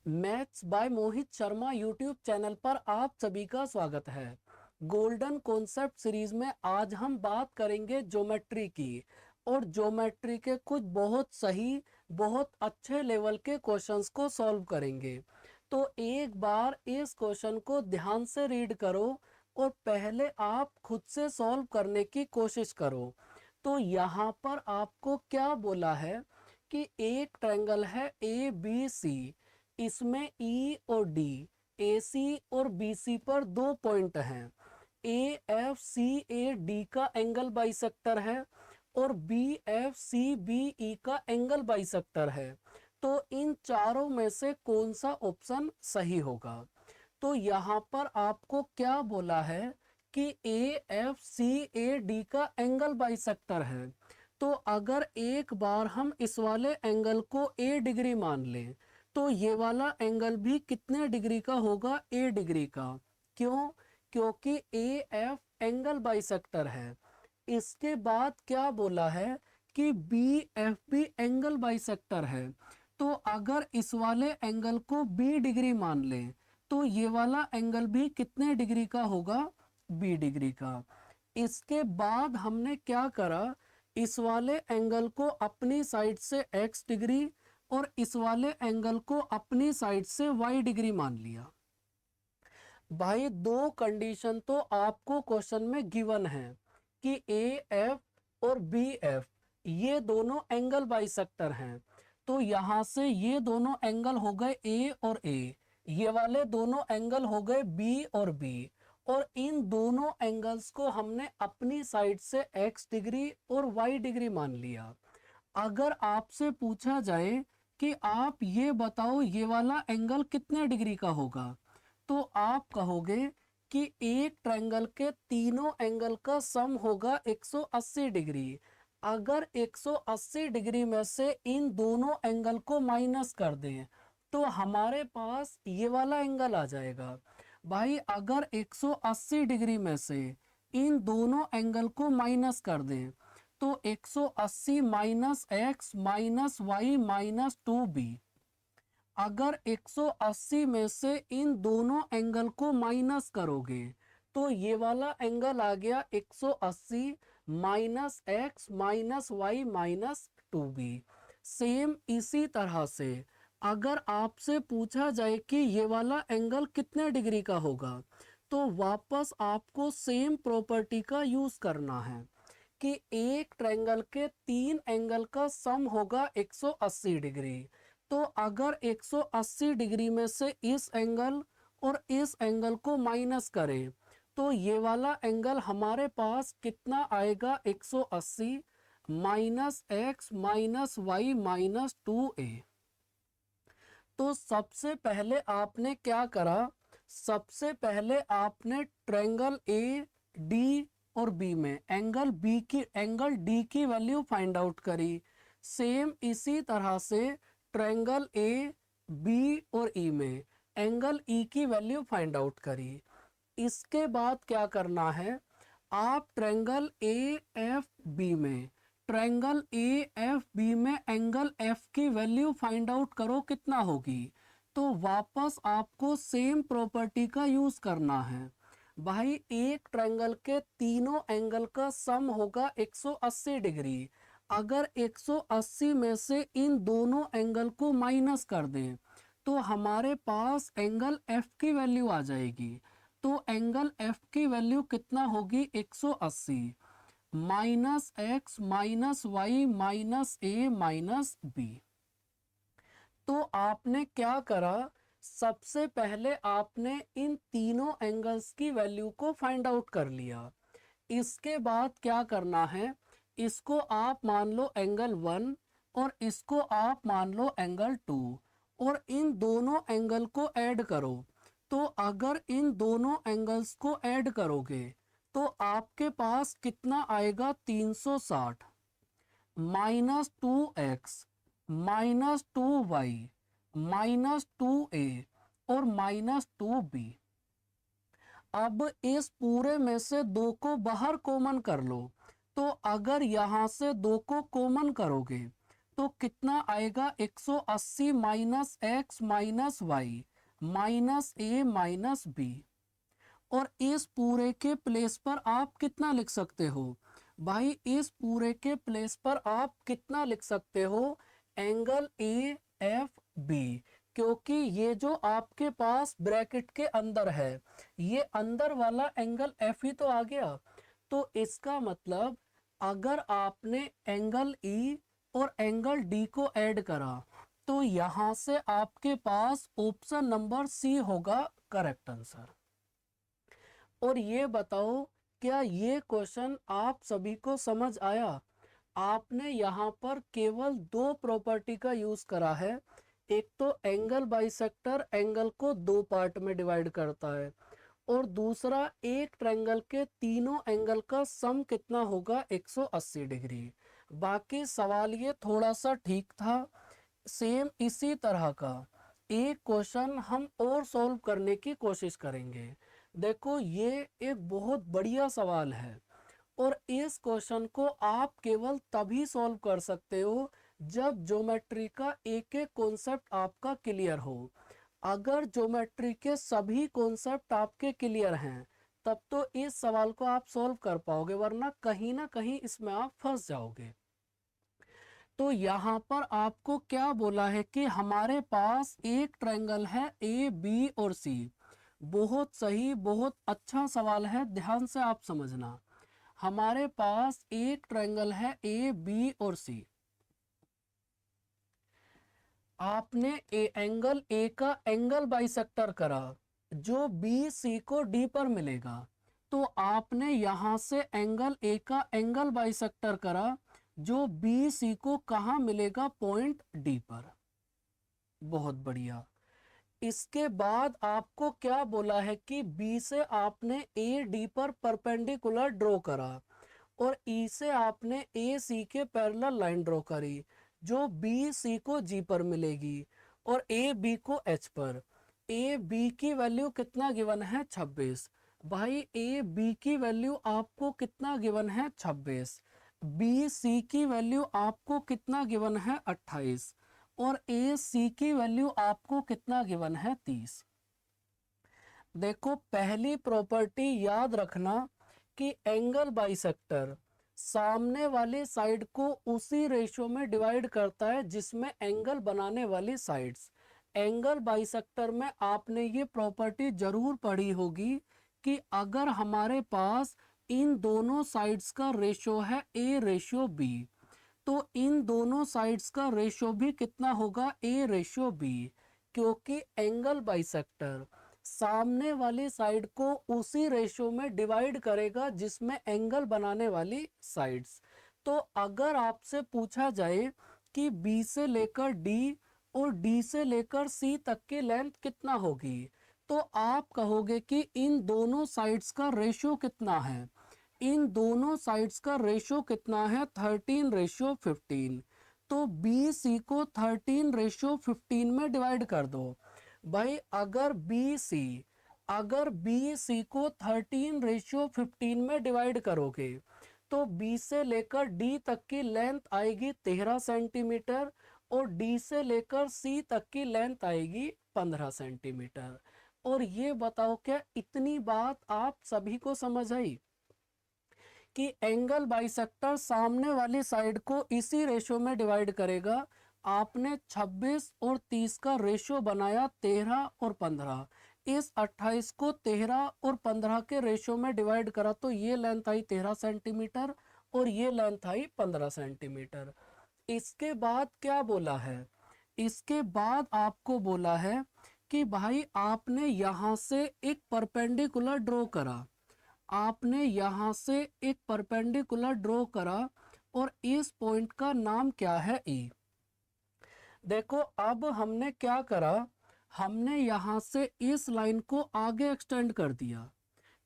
Maths by Mohit Sharma YouTube channel पर आप सभी का स्वागत है। गोल्डन कॉन्सेप्ट सीरीज में आज हम बात करेंगे ज्योमेट्री की और ज्योमेट्री के कुछ बहुत सही बहुत अच्छे लेवल के क्वेश्चंस को सॉल्व करेंगे। तो एक बार इस क्वेश्चन को ध्यान से रीड करो और पहले आप खुद से सॉल्व करने की कोशिश करो। तो यहाँ पर आपको क्या बोला है कि एक ट्रायंगल है ए बी सी, इसमें ई और डी, ए सी और बी सी पर दो पॉइंट हैं। A F C A D का एंगल बाइसेक्टर है और B F C B E का एंगल बाइसेक्टर है। तो इन चारों में से कौन सा ऑप्शन सही होगा? तो यहाँ पर आपको क्या बोला है कि A F C A D का एंगल बाइसेक्टर है। तो अगर एक बार हम इस वाले एंगल को ए डिग्री मान लें तो ये वाला एंगल भी कितने डिग्री का होगा? ए डिग्री का। क्यों? क्योंकि ए एफ एंगल बाइसेक्टर है। इसके बाद क्या बोला है कि बी एफ भी एंगल बाइसेक्टर है। तो अगर इस वाले एंगल को बी डिग्री मान लें तो ये वाला एंगल भी कितने डिग्री का होगा? बी डिग्री का। इसके बाद हमने क्या करा, इस वाले एंगल को अपनी साइड से एक्स डिग्री और इस वाले एंगल को अपनी साइड से y डिग्री मान लिया। भाई दो कंडीशन तो आपको क्वेश्चन में गिवन है कि ए एफ और बी एफ ये दोनों एंगल बाइसेक्टर हैं। तो यहां से ये दोनों एंगल हो गए ए और ए, ये वाले दोनों एंगल हो गए बी और बी, और इन दोनों एंगल्स को हमने अपनी साइड से x डिग्री और y डिग्री मान लिया। अगर आपसे पूछा जाए कि आप ये बताओ ये वाला एंगल कितने डिग्री का होगा, तो आप कहोगे कि एक ट्रायंगल के तीनों एंगल का सम होगा 180 डिग्री। अगर 180 डिग्री में से इन दोनों एंगल को माइनस कर दें तो हमारे पास ये वाला एंगल आ जाएगा। भाई अगर 180 डिग्री में से इन दोनों एंगल को माइनस कर दें तो 180 minus x minus y minus 2b। अगर 180 में से इन दोनों एंगल को माइनस करोगे तो ये वाला एंगल आ गया 180 minus x minus y minus 2b। Same इसी तरह से अगर आपसे पूछा जाए कि ये वाला एंगल कितने डिग्री का होगा तो वापस आपको सेम प्रॉपर्टी का यूज करना है कि एक ट्रायंगल के तीन एंगल का सम होगा 180 डिग्री। तो अगर 180 डिग्री में से इस एंगल और इस एंगल को माइनस करें तो ये वाला एंगल हमारे पास कितना आएगा? 180 minus x minus y minus 2a। तो सबसे पहले आपने क्या करा, सबसे पहले आपने ट्रायंगल ए डी और बी में एंगल डी की वैल्यू फाइंड आउट करी। सेम इसी तरह से ट्रायंगल ए बी और ई में एंगल ई की वैल्यू फाइंड आउट करी। इसके बाद क्या करना है, आप ट्रायंगल ए एफ बी में एंगल एफ की वैल्यू फाइंड आउट करो कितना होगी। तो वापस आपको सेम प्रॉपर्टी का यूज करना है। भाई एक ट्रायंगल के तीनों एंगल का सम होगा 180 डिग्री। अगर 180 में से इन दोनों एंगल को माइनस कर दें तो हमारे पास एंगल एफ की वैल्यू आ जाएगी। तो एंगल एफ की वैल्यू कितना होगी? 180 minus x minus y minus a minus b. तो आपने क्या करा, सबसे पहले आपने इन तीनों एंगल्स की वैल्यू को फाइंड आउट कर लिया। इसके बाद क्या करना है, इसको आप मान लो एंगल 1 और इसको आप मान लो एंगल 2 और इन दोनों एंगल को ऐड करो। तो अगर इन दोनों एंगल्स को ऐड करोगे तो आपके पास कितना आएगा? 360 minus 2x minus 2y minus 2a और माइनस 2b। अब इस पूरे में से दो को बाहर कॉमन कर लो। तो अगर यहां से दो को कॉमन करोगे तो कितना आएगा 180 minus x minus y minus a minus b. और इस पूरे के प्लेस पर आप कितना लिख सकते हो भाई, इस पूरे के प्लेस पर आप कितना लिख सकते हो, एंगल ए एफ बी। क्योंकि ये जो आपके पास ब्रैकेट के अंदर है, ये अंदर वाला एंगल एफ ही तो आ गया। तो इसका मतलब अगर आपने एंगल ई और एंगल डी को ऐड करा तो यहां से आपके पास ऑप्शन नंबर सी होगा करेक्ट आंसर। और ये बताओ, क्या ये क्वेश्चन आप सभी को समझ आया? आपने यहाँ पर केवल दो प्रॉपर्टी का यूज करा है। एक तो एंगल बाइसेक्टर एंगल को दो पार्ट में डिवाइड करता है, और दूसरा एक ट्रायंगल के तीनों एंगल का सम कितना होगा 180 डिग्री। बाकी सवाल ये थोड़ा सा ठीक था। सेम इसी तरह का एक क्वेश्चन हम और सॉल्व करने की कोशिश करेंगे। देखो ये एक बहुत बढ़िया सवाल है, और इस क्वेश्चन को आप केवल तभी सॉल्व कर सकते हो जब ज्योमेट्री का एक एक कॉन्सेप्ट आपका क्लियर हो। अगर ज्योमेट्री के सभी कॉन्सेप्ट आपके क्लियर हैं तब तो इस सवाल को आप सॉल्व कर पाओगे, वरना कहीं ना कहीं इसमें आप फंस जाओगे। तो यहाँ पर आपको क्या बोला है कि हमारे पास एक ट्रायंगल है ए बी और सी। बहुत सही, बहुत अच्छा सवाल है, ध्यान से आप समझना। हमारे पास एक ट्रायंगल है ए बी और सी। आपने एंगल ए का एंगल बाइसेक्टर करा जो बी सी को डी पर मिलेगा, तो आपने यहां से एंगल ए का एंगल बाइसेक्टर करा जो बी सी को कहां मिलेगा, पॉइंट डी पर। बहुत बढ़िया। इसके बाद आपको क्या बोला है कि बी से आपने ए डी पर परपेंडिकुलर ड्रॉ करा, और ई से आपने ए सी के पैरेलल लाइन ड्रॉ करी जो बी सी को जी पर मिलेगी, और ए बी को एच पर। ए बी की वैल्यू कितना गिवन है 26। भाई ए बी की वैल्यू आपको कितना गिवन है 26, बी सी की वैल्यू आपको कितना गिवन है 28, और ए सी की वैल्यू आपको कितना गिवन है 30। देखो पहली प्रॉपर्टी याद रखना कि एंगल बाइसेक्टर सामने वाली साइड को उसी रेशियो में डिवाइड करता है जिसमें एंगल बनाने वाली साइड्स। एंगल बाइसेक्टर में आपने ये प्रॉपर्टी जरूर पढ़ी होगी कि अगर हमारे पास इन दोनों साइड्स का रेशियो है ए रेशियो बी, तो इन दोनों साइड्स का रेशियो भी कितना होगा, ए रेशियो बी। क्योंकि एंगल बाइसेक्टर सामने वाली साइड को उसी रेशियो में डिवाइड करेगा जिसमें एंगल बनाने वाली साइड्स। तो अगर आपसे पूछा जाए कि बी से लेकर डी और डी से लेकर सी तक की लेंथ कितना होगी, तो आप कहोगे कि इन दोनों साइड्स का रेशियो कितना है। इन दोनों साइड्स का रेशियो कितना है, 13:15। तो बी सी को 13:15 में डिवाइड कर दो। भाई अगर बी सी को 13:15 में डिवाइड करोगे तो बी से लेकर डी तक की लेंथ आएगी 13 सेंटीमीटर, और डी से लेकर सी तक की लेंथ आएगी 15 सेंटीमीटर। और ये बताओ क्या इतनी बात आप सभी को समझ आई कि एंगल बाइसेक्टर सामने वाली साइड को इसी रेशियो में डिवाइड करेगा। आपने 26 और 30 का रेशियो बनाया 13 और 15, इस 28 को 13 और 15 के रेशियो में डिवाइड करा तो ये लेंथ आई 13 सेंटीमीटर और ये लेंथ आई 15 सेंटीमीटर। इसके बाद क्या बोला है, इसके बाद आपको बोला है कि भाई आपने यहाँ से एक परपेंडिकुलर ड्रॉ करा, आपने यहाँ से एक परपेंडिकुलर ड्रॉ करा और इस पॉइंट का नाम क्या है ई। देखो अब हमने क्या करा, हमने यहाँ से इस लाइन को आगे एक्सटेंड कर दिया,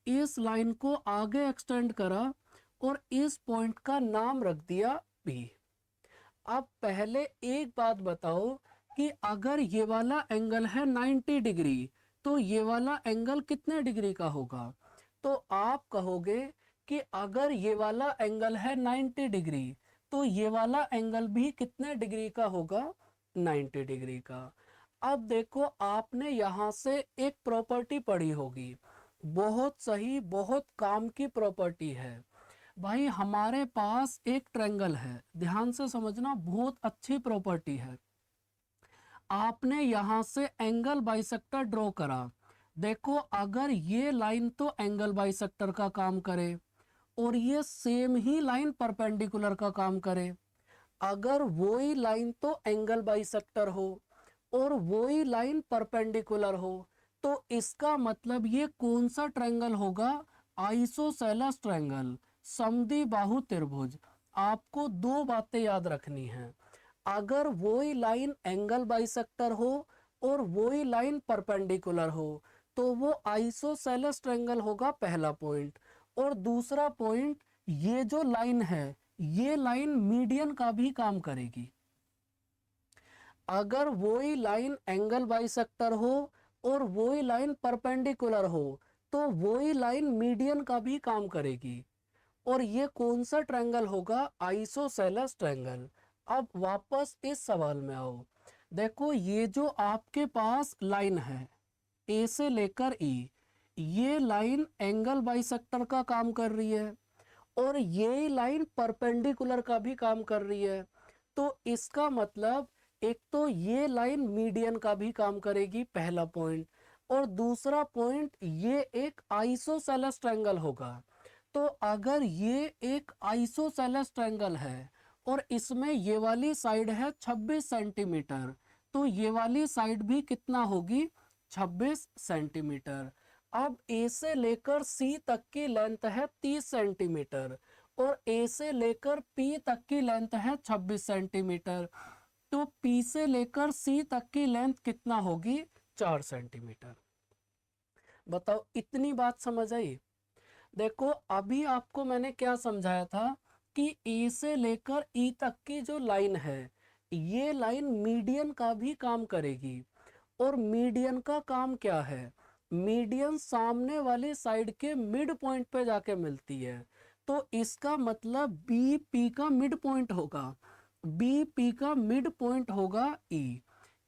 इस लाइन को आगे एक्सटेंड करा और इस पॉइंट का नाम रख दिया पी। अब पहले एक बात बताओ कि अगर ये वाला एंगल है 90 डिग्री तो ये वाला एंगल कितने डिग्री का होगा। तो आप कहोगे कि अगर ये वाला एंगल है 90 डिग्री तो ये वाला एंगल भी कितने डिग्री का होगा, 90 डिग्री का। अब देखो आपने यहाँ से एक प्रॉपर्टी पढ़ी होगी, बहुत सही, बहुत काम की प्रॉपर्टी है भाई। हमारे पास एक ट्रायंगल है, ध्यान से समझना, बहुत अच्छी प्रॉपर्टी है। आपने यहाँ से एंगल बाइसेक्टर ड्रॉ करा, देखो अगर ये लाइन तो एंगल बाइसेक्टर का काम करे और ये सेम ही लाइन परपेंडिकुलर का काम करे, अगर वही लाइन तो एंगल बाइसेक्टर हो और वही लाइन परपेंडिकुलर हो, तो इसका मतलब ये कौन सा ट्रायंगल होगा, आइसोसेलेस ट्रायंगल, समद्विबाहु त्रिभुज। आपको दो बातें याद रखनी है, अगर वही लाइन एंगल बाइसेक्टर हो और वही लाइन परपेंडिकुलर हो तो वो आइसोसेलेस ट्रायंगल होगा, पहला पॉइंट। और दूसरा पॉइंट, ये जो लाइन है ये लाइन मीडियन का भी काम करेगी। अगर वही लाइन एंगल बाइसेक्टर हो और वही लाइन परपेंडिकुलर हो तो वही लाइन मीडियन का भी काम करेगी। और ये कौन सा ट्रायंगल होगा, आइसोसेलेस ट्रायंगल। अब वापस इस सवाल में आओ, देखो ये जो आपके पास लाइन है ए से लेकर ई, ये लाइन एंगल बाइसेक्टर का काम कर रही है और ये लाइन परपेंडिकुलर का भी काम कर रही है। तो इसका मतलब एक तो ये लाइन मीडियन का भी काम करेगी, पहला पॉइंट। और दूसरा पॉइंट, ये एक आइसोसेलेस ट्रायंगल होगा। तो अगर ये एक आइसोसेलेस ट्रायंगल है और इसमें ये वाली साइड है 26 सेंटीमीटर, तो ये वाली साइड भी कितना होगी, 26 सेंटीमीटर। अब ए से लेकर सी तक की लेंथ है 30 सेंटीमीटर और ए से लेकर पी तक की लेंथ है 26 सेंटीमीटर, तो पी से लेकर सी तक की लेंथ कितना होगी, 4 सेंटीमीटर। बताओ इतनी बात समझ आई। देखो अभी आपको मैंने क्या समझाया था कि ए से लेकर ई तक की जो लाइन है ये लाइन मीडियन का भी काम करेगी। और मीडियन का काम क्या है, मीडियन सामने वाली साइड के मिड पॉइंट पे जाके मिलती है। तो इसका मतलब बी पी का मिड पॉइंट होगा, बी पी का मिड पॉइंट होगा ई।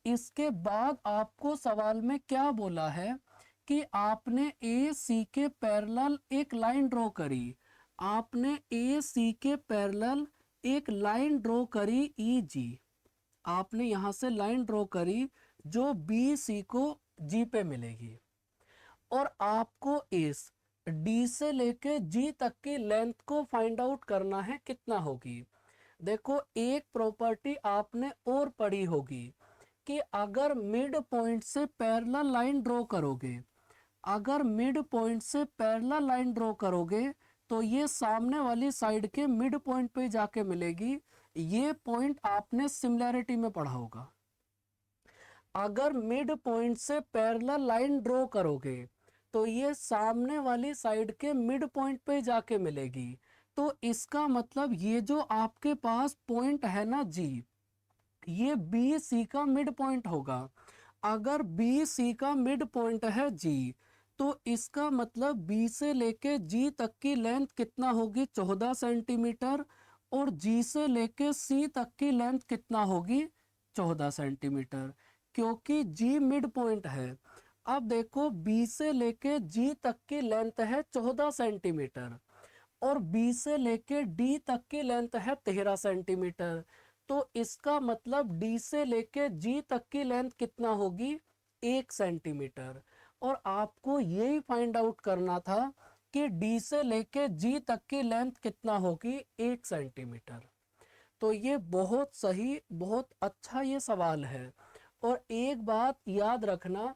इसके बाद आपको सवाल में क्या बोला है कि आपने ए सी के पैरेलल एक लाइन ड्रॉ करी, आपने ए सी के पैरेलल एक लाइन ड्रॉ करी ई जी, आपने यहाँ से लाइन ड्रॉ करी जो बी सी को जी पे मिलेगी। और आपको इस डी से लेके जी तक की लेंथ को फाइंड आउट करना है कितना होगी। देखो एक प्रॉपर्टी आपने और पढ़ी होगी कि अगर मिड पॉइंट से पैरेलल लाइन ड्रॉ करोगे, अगर मिड पॉइंट से पैरेलल लाइन ड्रॉ करोगे तो ये सामने वाली साइड के मिड पॉइंट पे जाके मिलेगी। ये पॉइंट आपने सिमिलैरिटी में पढ़ा होगा। अगर मिड पॉइंट से पैरेलल लाइन ड्रॉ करोगे तो ये सामने वाली साइड के मिड पॉइंट पे जाके मिलेगी। तो इसका मतलब ये जो आपके पास पॉइंट है ना जी, ये बी सी का मिड पॉइंट होगा। अगर बी सी का मिड पॉइंट है जी, तो इसका मतलब बी से लेके जी तक की लेंथ कितना होगी, 14 सेंटीमीटर। और जी से लेके सी तक की लेंथ कितना होगी, 14 सेंटीमीटर, क्योंकि जी मिड पॉइंट है। अब देखो बी से लेके जी तक की लेंथ है 14 सेंटीमीटर और बी से लेके डी तक की लेंथ है 13 सेंटीमीटर। तो इसका मतलब डी से लेके जी तक की लेंथ कितना होगी, 1 सेंटीमीटर। और आपको यही फाइंड आउट करना था कि डी से लेके जी तक की लेंथ कितना होगी, 1 सेंटीमीटर। तो ये बहुत सही, बहुत अच्छा ये सवाल है। और एक बात याद रखना,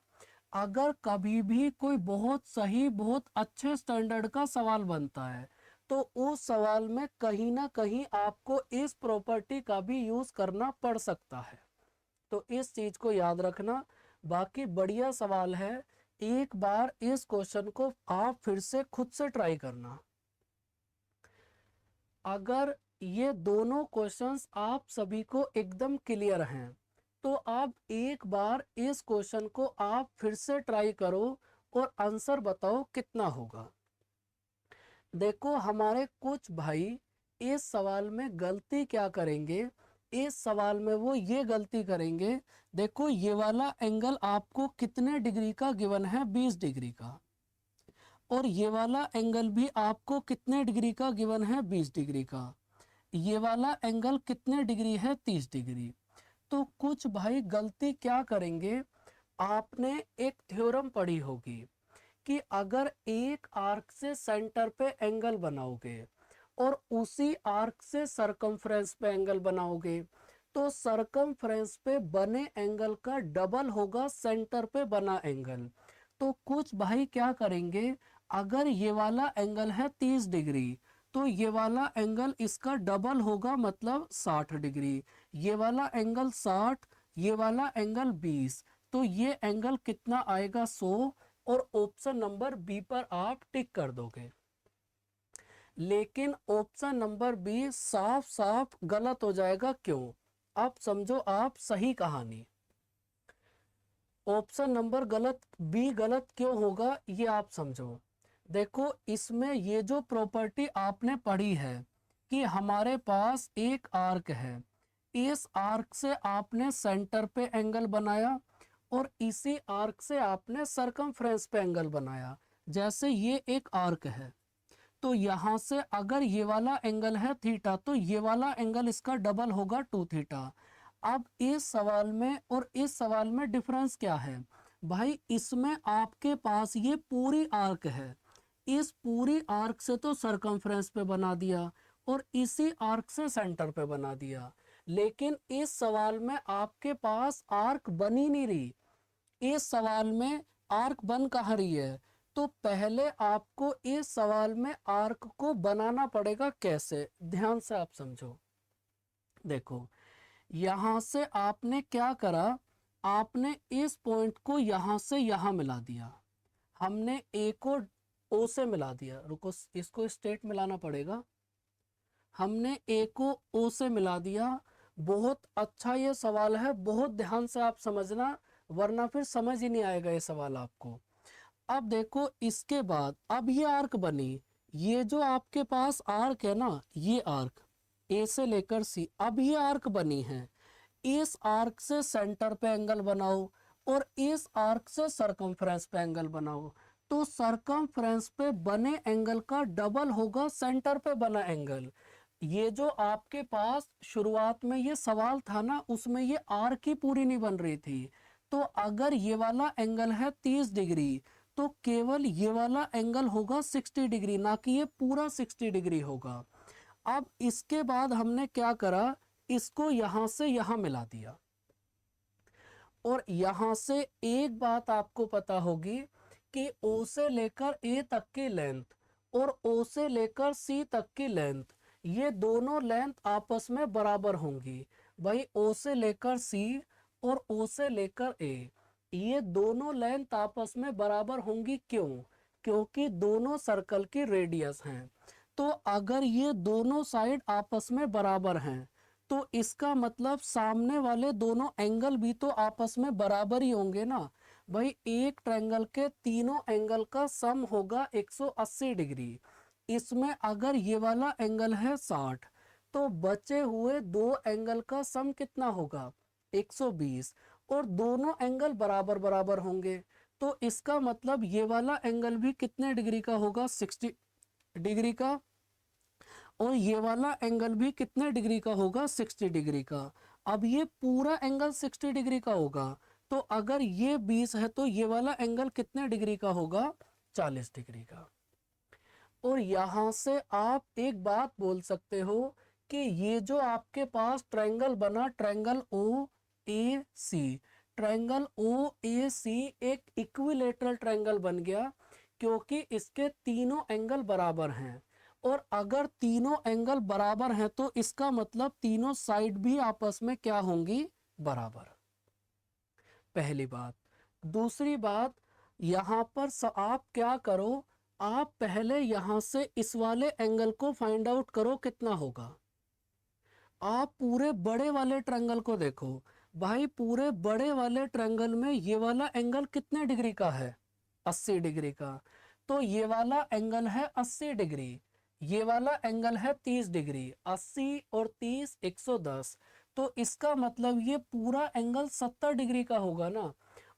अगर कभी भी कोई बहुत सही, बहुत अच्छे स्टैंडर्ड का सवाल बनता है तो उस सवाल में कहीं ना कहीं आपको इस प्रॉपर्टी का भी यूज करना पड़ सकता है। तो इस चीज को याद रखना। बाकी बढ़िया सवाल है, एक बार इस क्वेश्चन को आप फिर से खुद से ट्राई करना। अगर ये दोनों क्वेश्चंस आप सभी को एकदम क्लियर हैं तो आप एक बार इस क्वेश्चन को आप फिर से ट्राई करो और आंसर बताओ कितना होगा। देखो हमारे कुछ भाई इस सवाल में गलती क्या करेंगे, इस सवाल में वो ये गलती करेंगे, देखो ये वाला एंगल आपको कितने डिग्री का गिवन है, 20 डिग्री का, और ये वाला एंगल भी आपको कितने डिग्री का गिवन है, 20 डिग्री का। ये वाला एंगल कितने डिग्री है, 30 डिग्री। तो कुछ भाई गलती क्या करेंगे, आपने एक थ्योरम पढ़ी होगी कि अगर एक आर्क से सेंटर पे एंगल बनाओगे और उसी आर्क से सरकमफ्रेंस पे एंगल बनाओगे तो सरकमफ्रेंस पे बने एंगल का डबल होगा सेंटर पे बना एंगल। तो कुछ भाई क्या करेंगे, अगर ये वाला एंगल है 30 डिग्री तो ये वाला एंगल इसका डबल होगा, मतलब 60 डिग्री। ये वाला एंगल 60, ये वाला एंगल 20, तो ये एंगल कितना आएगा, 100, और ऑप्शन नंबर बी पर आप टिक कर दोगे। लेकिन ऑप्शन नंबर बी साफ साफ गलत हो जाएगा, क्यों? अब समझो आप सही कहानी। ऑप्शन नंबर बी गलत क्यों होगा ये आप समझो। देखो इसमें ये जो प्रॉपर्टी आपने पढ़ी है कि हमारे पास एक आर्क है, इस आर्क से आपने सेंटर पे एंगल बनाया और इसी आर्क से आपने सरकमफ्रेंस पे एंगल बनाया। जैसे ये एक आर्क है तो यहाँ से अगर ये वाला एंगल है थीटा तो ये वाला एंगल इसका डबल होगा 2 थीटा। अब इस सवाल में और इस सवाल में डिफरेंस क्या है भाई, इसमें आपके पास ये पूरी आर्क है, इस पूरी आर्क से तो सरकमफ्रेंस पे बना दिया और इसी आर्क से सेंटर पे बना दिया। लेकिन इस सवाल में आपके पास आर्क बन ही नहीं रही, इस सवाल में आर्क बन कहाँ रही है। तो पहले आपको इस सवाल में आर्क को बनाना पड़ेगा। कैसे, ध्यान से आप समझो। देखो यहां से आपने क्या करा, आपने इस पॉइंट को यहां से यहां मिला दिया, हमने ए को ओ से मिला दिया। रुको इसको स्ट्रेट मिलाना पड़ेगा। हमने ए को ओ से मिला दिया। बहुत अच्छा ये सवाल है, बहुत ध्यान से आप समझना वरना फिर समझ ही नहीं आएगा ये सवाल आपको। अब देखो इसके बाद अब ये आर्क बनी, ये जो आपके पास आर्क है ना, ये आर्क ए से लेकर सी, अब ये आर्क बनी है। इस आर्क से सेंटर पे एंगल बनाओ और इस आर्क से सरकमफ्रेंस पे एंगल बनाओ, तो सरकमफ्रेंस पे बने एंगल का डबल होगा सेंटर पे बना एंगल। ये जो आपके पास शुरुआत में ये सवाल था ना, उसमें ये आर्क ही पूरी नहीं बन रही थी। तो अगर ये वाला एंगल है 30 डिग्री तो केवल ये वाला एंगल होगा 60 डिग्री, ना कि ये पूरा 60 डिग्री होगा। अब इसके बाद हमने क्या करा, इसको यहां से यहां मिला दिया। और यहां से एक बात आपको पता होगी कि ओ से लेकर ए तक की लेंथ और ओ से लेकर सी तक की लेंथ, ये दोनों लेंथ आपस में बराबर होंगी। भाई ओ से लेकर सी और ओ से लेकर ए, ये दोनों लेंथ आपस में बराबर होंगी। क्यों? क्योंकि दोनों सर्कल की रेडियस हैं। तो अगर ये दोनों साइड आपस में बराबर हैं तो इसका मतलब सामने वाले दोनों एंगल भी तो आपस में बराबर ही होंगे ना। भाई एक ट्रायंगल के तीनों एंगल का सम होगा 180 डिग्री। इसमें अगर ये वाला एंगल है 60 तो बचे हुए दो एंगल का सम कितना होगा, 120, और दोनों एंगल बराबर बराबर होंगे। तो इसका मतलब ये वाला एंगल भी कितने डिग्री का होगा, 60 डिग्री का, और ये वाला एंगल भी कितने डिग्री का होगा, 60 डिग्री का। अब ये पूरा एंगल 60 डिग्री का होगा, तो अगर ये 20 है तो ये वाला एंगल कितने डिग्री का होगा, 40 डिग्री का। और यहां से आप एक बात बोल सकते हो कि ये जो आपके पास ट्रायंगल बना, ट्रायंगल ओ ए सी, ट्रायंगल ओ ए सी एक इक्विलेटरल ट्रायंगल बन गया क्योंकि इसके तीनों एंगल बराबर हैं। और अगर तीनों एंगल बराबर हैं तो इसका मतलब तीनों साइड भी आपस में क्या होंगी, बराबर। पहली बात। दूसरी बात, यहाँ पर आप क्या करो, आप पहले यहाँ से इस वाले एंगल को फाइंड आउट करो कितना होगा। आप पूरे बड़े वाले ट्रायंगल को देखो भाई, पूरे बड़े वाले ट्रायंगल में ये वाला एंगल कितने डिग्री का है, 80 डिग्री का। तो ये वाला एंगल है 80 डिग्री। ये वाला एंगल है 30 डिग्री, 80 और 30 110, तो इसका मतलब ये पूरा एंगल 70 डिग्री का होगा ना।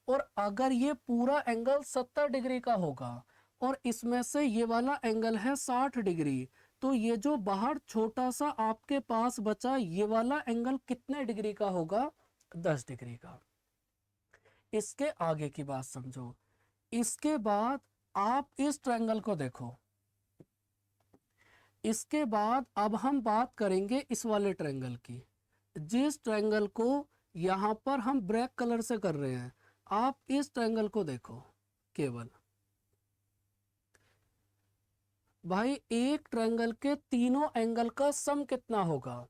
और अगर ये पूरा एंगल 70 डिग्री का होगा और इसमें से ये वाला एंगल है 60 डिग्री, तो ये जो बाहर छोटा सा आपके पास बचा ये वाला एंगल कितने डिग्री का होगा? 10 डिग्री का। इसके आगे की बात समझो। इसके बाद आप इस ट्रायंगल को देखो। इसके बाद अब हम बात करेंगे इस वाले ट्रायंगल की, जिस ट्रायंगल को यहाँ पर हम ब्लैक कलर से कर रहे हैं। आप इस ट्रायंगल को देखो केवल। भाई एक ट्रायंगल के तीनों एंगल का सम कितना होगा?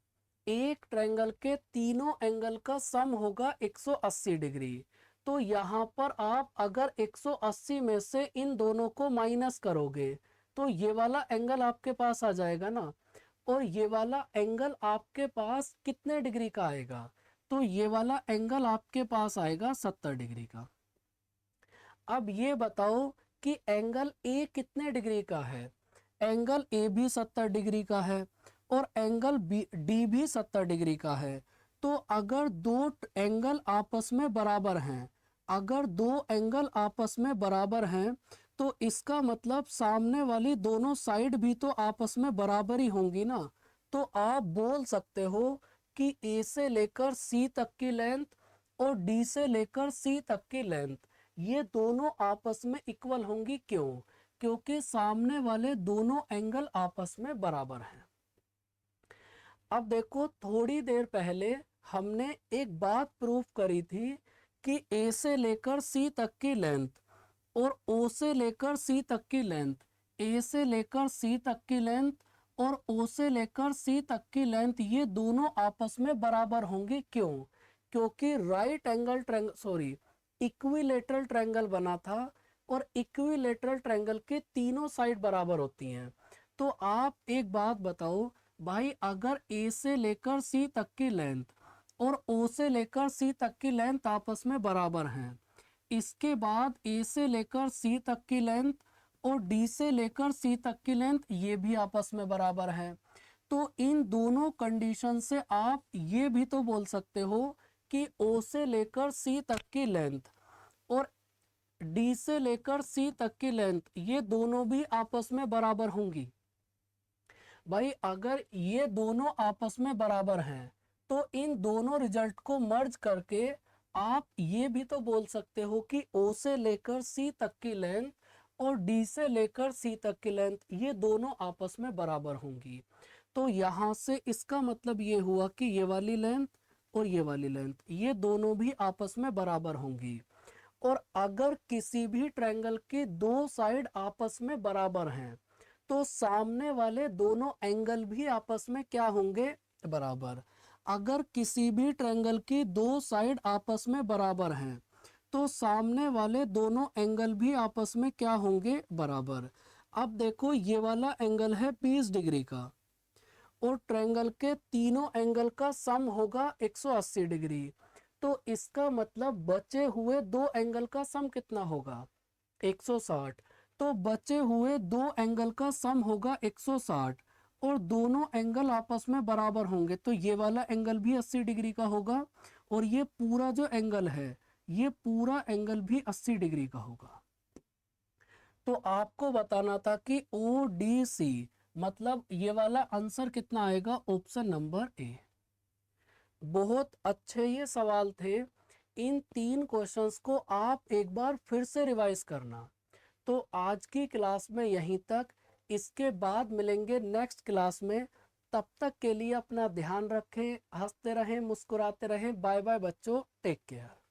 एक ट्रायंगल के तीनों एंगल का सम होगा 180 डिग्री। तो यहाँ पर आप अगर 180 में से इन दोनों को माइनस करोगे तो ये वाला एंगल आपके पास आ जाएगा ना। और ये वाला एंगल आपके पास कितने डिग्री का आएगा? तो ये वाला एंगल आपके पास आएगा 70 डिग्री का। अब ये बताओ कि एंगल ए कितने डिग्री का है? एंगल ए भी 70 डिग्री का है और एंगल डी भी 70 डिग्री का है। तो अगर दो एंगल आपस में बराबर हैं, अगर दो एंगल आपस में बराबर हैं, तो इसका मतलब सामने वाली दोनों साइड भी तो आपस में बराबर ही होंगी ना। तो आप बोल सकते हो कि ए से लेकर सी तक की लेंथ और डी से लेकर सी तक की लेंथ ये दोनों आपस में इक्वल होंगी। क्यों? क्योंकि सामने वाले दोनों एंगल आपस में बराबर हैं। अब देखो, थोड़ी देर पहले हमने एक बात प्रूफ करी थी कि ए से लेकर सी तक की लेंथ और ओ से लेकर सी तक की लेंथ, ए से लेकर सी तक की लेंथ और ओ से लेकर सी तक की लेंथ ये दोनों आपस में बराबर होंगी। क्यों? क्योंकि right angle triangle, sorry, equilateral triangle बना था और इक्विलेटरल ट्रायंगल के तीनों साइड बराबर होती हैं। तो आप एक बात बताओ भाई, अगर ए से लेकर सी तक की लेंथ और ओ से लेकर सी तक की लेंथ आपस में बराबर हैं, इसके बाद ए से लेकर सी तक की लेंथ और डी से लेकर सी तक की लेंथ ये भी आपस में बराबर है, तो इन दोनों कंडीशन से आप ये भी तो बोल सकते हो कि ओ से लेकर सी तक की लेंथ और डी से लेकर सी तक की लेंथ ये दोनों भी आपस में बराबर होंगी। भाई अगर ये दोनों आपस में बराबर हैं तो इन दोनों रिजल्ट को मर्ज करके आप ये भी तो बोल सकते हो कि ओ से लेकर सी तक की लेंथ और डी से लेकर सी तक की लेंथ ये दोनों आपस में बराबर होंगी। तो यहाँ से इसका मतलब ये हुआ कि ये वाली लेंथ और ये वाली लेंथ ये दोनों भी आपस में बराबर होंगी। और अगर किसी भी ट्रायंगल के दो साइड आपस में बराबर हैं तो सामने वाले दोनों एंगल भी आपस में क्या होंगे? बराबर। अगर किसी भी ट्रायंगल की दो साइड आपस में बराबर हैं तो सामने वाले दोनों एंगल भी आपस में क्या होंगे? बराबर। अब देखो, ये वाला एंगल है 20 डिग्री का और ट्रायंगल के तीनों एंगल का सम होगा 180 डिग्री। तो इसका मतलब बचे हुए दो एंगल का सम कितना होगा? 160। तो बचे हुए दो एंगल का सम होगा 160 और दोनों एंगल आपस में बराबर होंगे, तो ये वाला एंगल भी 80 डिग्री का होगा और ये पूरा जो एंगल है ये पूरा एंगल भी 80 डिग्री का होगा। तो आपको बताना था कि ओ डी सी मतलब ये वाला आंसर कितना आएगा? Option number A. बहुत अच्छे ये सवाल थे। इन 3 क्वेश्चंस को आप एक बार फिर से रिवाइज करना। तो आज की क्लास में यहीं तक, इसके बाद मिलेंगे नेक्स्ट क्लास में। तब तक के लिए अपना ध्यान रखें, हंसते रहें, मुस्कुराते रहें। बाय बाय बच्चों, टेक केयर।